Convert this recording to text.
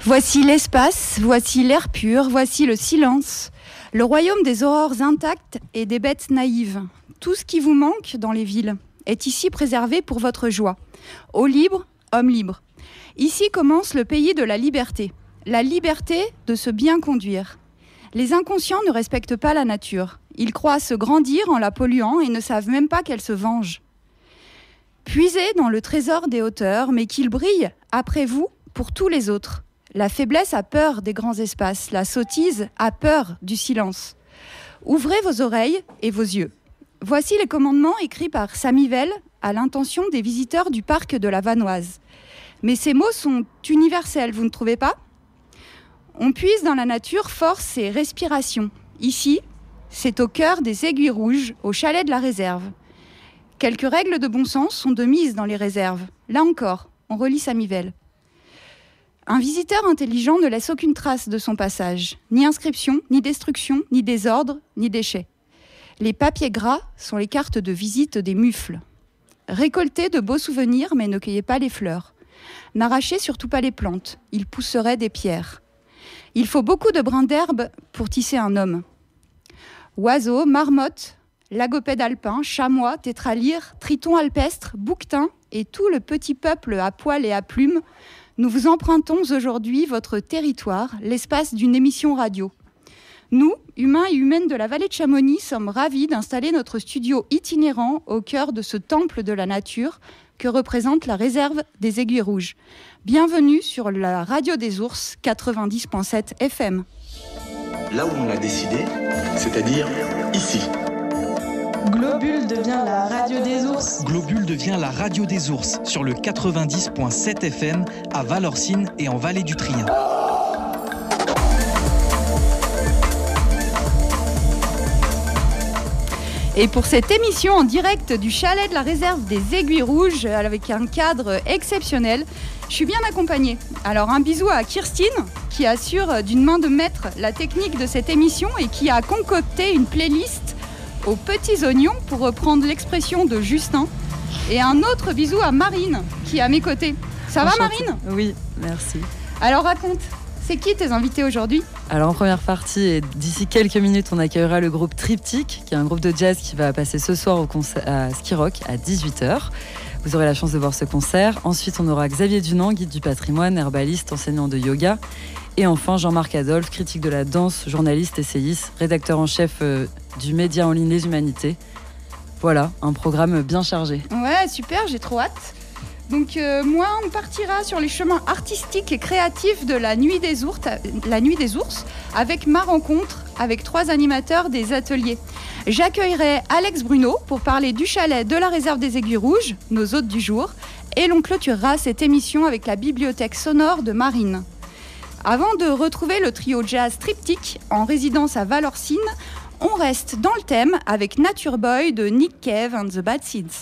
Voici l'espace, voici l'air pur, voici le silence, le royaume des aurores intactes et des bêtes naïves. Tout ce qui vous manque dans les villes est ici préservé pour votre joie. Eau libre, homme libre. Ici commence le pays de la liberté de se bien conduire. Les inconscients ne respectent pas la nature. Ils croient se grandir en la polluant et ne savent même pas qu'elle se venge. Puisez dans le trésor des hauteurs, mais qu'il brille, après vous, pour tous les autres. La faiblesse a peur des grands espaces, la sottise a peur du silence. Ouvrez vos oreilles et vos yeux. Voici les commandements écrits par Samivelle à l'intention des visiteurs du parc de la Vanoise. Mais ces mots sont universels, vous ne trouvez pas ? On puise dans la nature force et respiration. Ici, c'est au cœur des Aiguilles Rouges, au chalet de la réserve. Quelques règles de bon sens sont de mise dans les réserves. Là encore, on relit Samivelle. Un visiteur intelligent ne laisse aucune trace de son passage. Ni inscription, ni destruction, ni désordre, ni déchets. Les papiers gras sont les cartes de visite des mufles. Récoltez de beaux souvenirs, mais ne cueillez pas les fleurs. N'arrachez surtout pas les plantes, ils pousseraient des pierres. Il faut beaucoup de brins d'herbe pour tisser un homme. Oiseaux, marmottes, lagopèdes alpins, chamois, tétralyres, tritons alpestres, bouquetins et tout le petit peuple à poils et à plumes, nous vous empruntons aujourd'hui votre territoire, l'espace d'une émission radio. Nous, humains et humaines de la vallée de Chamonix, sommes ravis d'installer notre studio itinérant au cœur de ce temple de la nature que représente la réserve des Aiguilles Rouges. Bienvenue sur la radio des ours 90.7 FM. Là où on l'a décidé, c'est-à-dire ici. Globule devient la radio des ours. Globule devient la radio des ours sur le 90.7 FM à Valorcine et en Vallée du Trien. Et pour cette émission en direct du chalet de la réserve des Aiguilles Rouges, avec un cadre exceptionnel, je suis bien accompagnée. Alors un bisou à Kirstine, qui assure d'une main de maître la technique de cette émission et qui a concocté une playlist aux petits oignons, pour reprendre l'expression de Justin. Et un autre bisou à Marine, qui est à mes côtés. Ça va Marine ? Oui, merci. Alors raconte, c'est qui tes invités aujourd'hui ? Alors en première partie, et d'ici quelques minutes, on accueillera le groupe Triptyque, qui est un groupe de jazz qui va passer ce soir au concert à Skirock à 18h. Vous aurez la chance de voir ce concert. Ensuite, on aura Xavier Dunant, guide du patrimoine, herbaliste, enseignant de yoga. Et enfin, Jean-Marc Adolphe, critique de la danse, journaliste, essayiste, rédacteur en chef du média en ligne Les Humanités. Voilà, un programme bien chargé. Ouais, super, j'ai trop hâte. Donc moi, on partira sur les chemins artistiques et créatifs de la Nuit des Ours avec ma rencontre avec 3 animateurs des ateliers. J'accueillerai Alex Bruno pour parler du chalet de la réserve des Aiguilles Rouges, nos hôtes du jour, et l'on clôturera cette émission avec la bibliothèque sonore de Marine. Avant de retrouver le trio jazz Triptyque en résidence à Valorcine, on reste dans le thème avec Nature Boy de Nick Cave and the Bad Seeds.